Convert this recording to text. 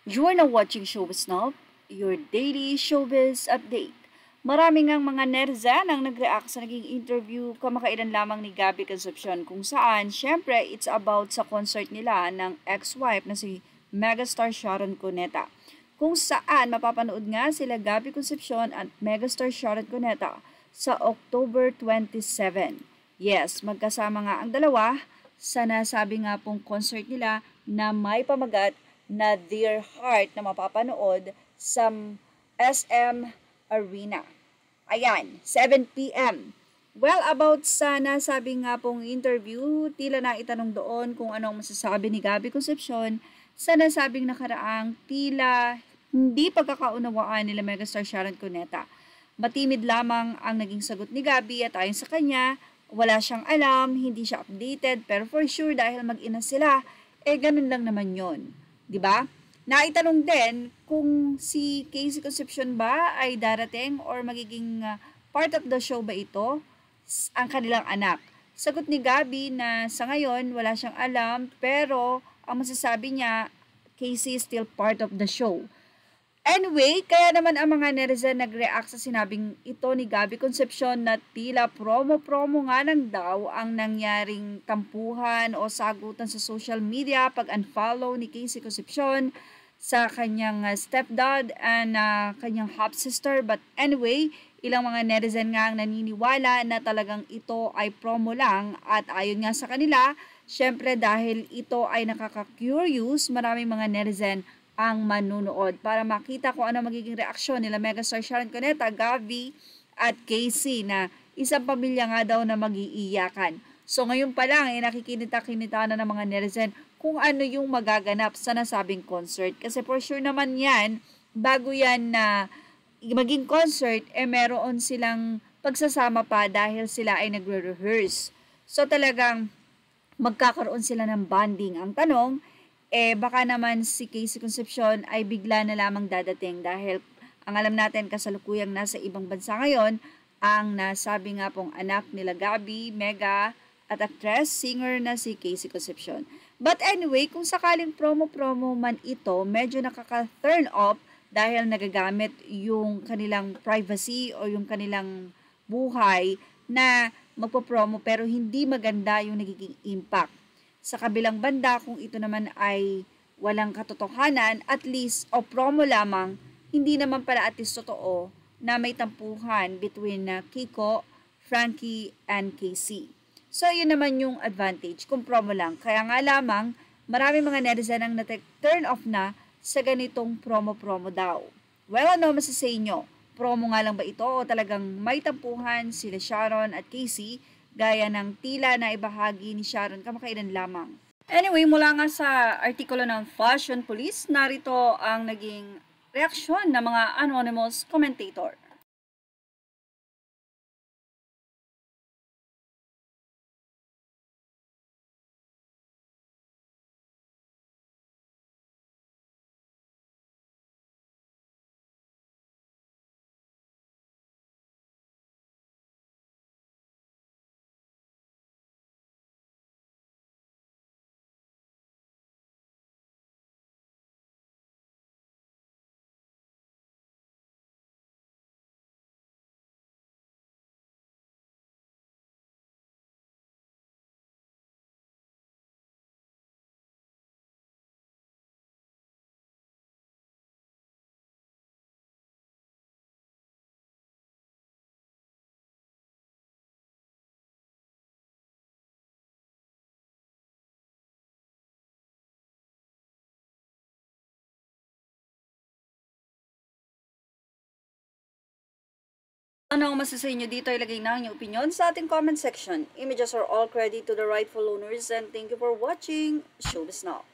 You're now watching Showbiz Now, your daily showbiz update. Marami ngang mga netizen ang nag-react sa naging interview kamakailan lamang ni Gabby Concepcion kung saan, syempre, it's about sa concert nila ng ex-wife na si megastar Sharon Cuneta. Kung saan mapapanood nga sila Gabby Concepcion at megastar Sharon Cuneta sa October 27. Yes, magkasama nga ang dalawa sa nasabi nga pong concert nila na may pamagat na Dear Heart na mapapanood sa SM Arena. Ayan, 7 p.m. Well, about sa nasabi nga pong interview, tila na itanong doon kung anong masasabi ni Gabby Concepcion sa nasabing nakaraang tila hindi pagkakaunawaan nila megastar Sharon Cuneta. Matimid lamang ang naging sagot ni Gabby at ayon sa kanya, wala siyang alam, hindi siya updated, pero for sure dahil mag-ina sila, ganun lang naman yon, 'di ba? Naitanong din kung si Casey Concepcion ba ay darating or magiging part of the show ba ito, ang kanilang anak. Sagot ni Gabby na sa ngayon wala siyang alam, pero ang masasabi niya, Casey is still part of the show. Anyway, kaya naman ang mga netizen nag-react sa sinabing ito ni Gabby Concepcion na tila promo-promo nga lang daw ang nangyaring tampuhan o sagutan sa social media pag-unfollow ni Casey Concepcion sa kanyang stepdad and kanyang half-sister. But anyway, ilang mga netizen nga ang naniniwala na talagang ito ay promo lang at ayon nga sa kanila, syempre dahil ito ay nakaka-curious, maraming mga netizen ang manunood para makita kung ano magiging reaksyon nila megastar Sharon Cuneta, Gabby at Casey na isang pamilya nga daw na mag-iiyakan. So ngayon pa lang nakikinita-kinita na ng mga netizen kung ano yung magaganap sa nasabing concert. Kasi for sure naman yan, bago yan na maging concert, meron silang pagsasama pa dahil sila ay nagre-rehearse. So talagang magkakaroon sila ng bonding. Ang tanong, baka naman si Casey Concepcion ay bigla na lamang dadating dahil ang alam natin kasalukuyang nasa ibang bansa ngayon ang nasabi nga pong anak nila Gabby, Mega at actress, singer na si Casey Concepcion. But anyway, kung sakaling promo-promo man ito, medyo nakaka-turn off dahil nagagamit yung kanilang privacy o yung kanilang buhay na magpo-promo pero hindi maganda yung nagiging impact. Sa kabilang banda, kung ito naman ay walang katotohanan, at least, o promo lamang, hindi naman pala at least totoo na may tampuhan between Kiko, Frankie, and Casey. So, yun naman yung advantage kung promo lang. Kaya nga lamang, marami mga netizen ang turn off na sa ganitong promo-promo daw. Well, ano masasay nyo? Promo nga lang ba ito o talagang may tampuhan sila Sharon at Casey gaya ng tila na ibahagi ni Sharon kamakailan lamang? Anyway, mula nga sa artikulo ng Fashion Police, narito ang naging reaksyon ng mga anonymous commentator. Ano ang masasay nyo dito? Ilagay na ang inyong opinion sa ating comment section. Images are all credit to the rightful owners and thank you for watching. Showbiz Now.